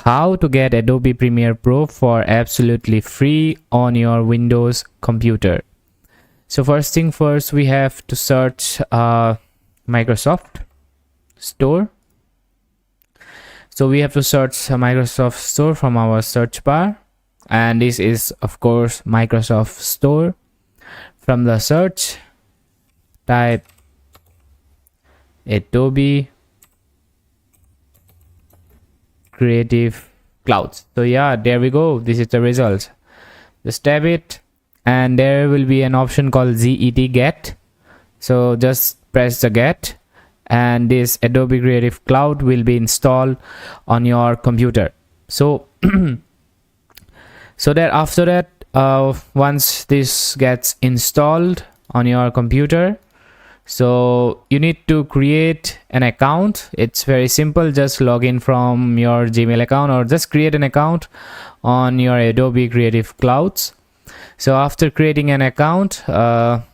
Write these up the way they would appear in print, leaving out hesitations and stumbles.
how to get Adobe Premiere Pro for absolutely free on your Windows computer. So first thing first, we have to search Microsoft Store. So we have to search Microsoft Store from our search bar, and this is of course Microsoft Store. From the search, type Adobe Creative Clouds. So yeah, there we go. This is the result. Just tap it, and there will be an option called get. So just press the get, and this Adobe Creative Cloud will be installed on your computer. So so that after that, once this gets installed on your computer, so you need to create an account. It's very simple. Just log in from your Gmail account, or just create an account on your Adobe Creative Clouds. So after creating an account,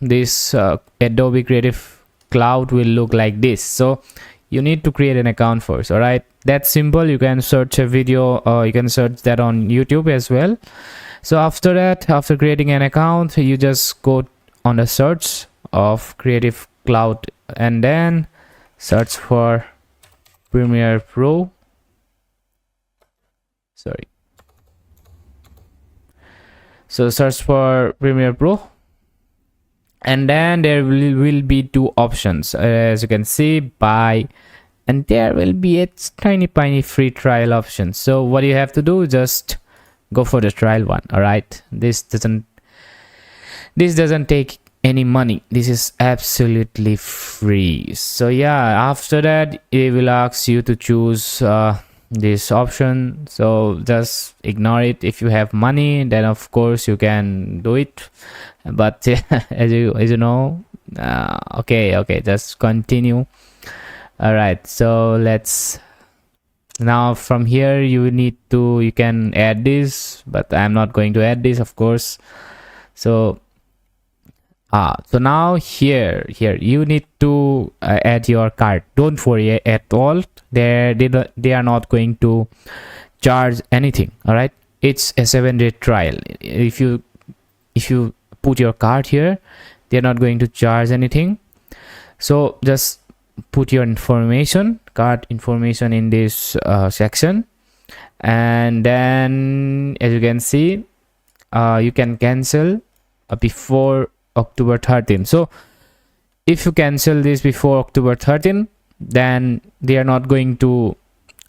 this Adobe Creative Cloud will look like this. So you need to create an account first. All right, that's simple. You can search a video, or you can search that on YouTube as well. So after that, after creating an account, you just go on the search of Creative Cloud and then search for Premiere Pro. Sorry. So search for Premiere Pro, and then there will be two options, as you can see, buy, and there will be a tiny free trial option. So what you have to do, just go for the trial one. All right, this doesn't take any money. This is absolutely free. So yeah, after that it will ask you to choose this option. So just ignore it. If you have money, then of course you can do it, but as you know, okay, just continue. All right, so let's now from here you can add this, but I'm not going to add this, of course. So so now here you need to add your card. Don't worry at all. They are not going to charge anything. All right, it's a 7-day trial. If you put your card here, they're not going to charge anything. So just put your card information in this section, and then as you can see, you can cancel before October 13th. So if you cancel this before October 13th, then they are not going to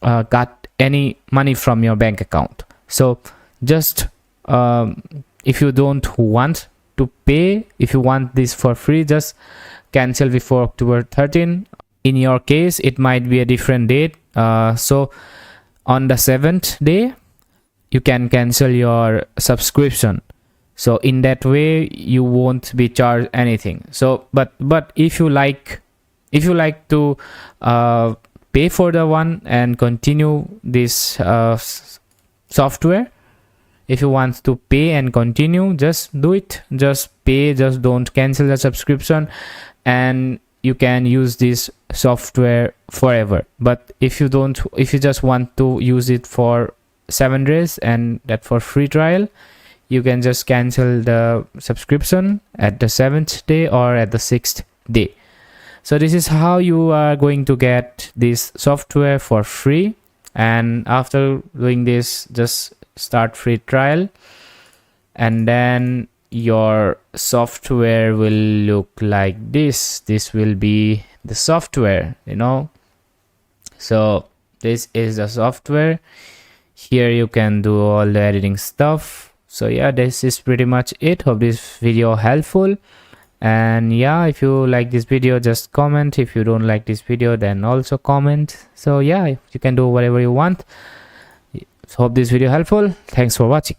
cut any money from your bank account. So just if you don't want to pay, if you want this for free, just cancel before October 13th. In your case, it might be a different date. So on the 7th day, you can cancel your subscription. So in that way, you won't be charged anything. So but if you like to pay for the one and continue this software, if you want to pay and continue, just do it. Just pay, just don't cancel the subscription, and you can use this software forever. But if you just want to use it for 7 days and that for free trial, you can just cancel the subscription at the 7th day or at the 6th day. So this is how you are going to get this software for free. And after doing this, just start free trial, and then your software will look like this. This will be the software, so this is the software. Here you can do all the editing stuff. So yeah, this is pretty much it. Hope this video helpful, and yeah, if you like this video, just comment. If you don't like this video, then also comment. So yeah, you can do whatever you want. So hope this video helpful. Thanks for watching.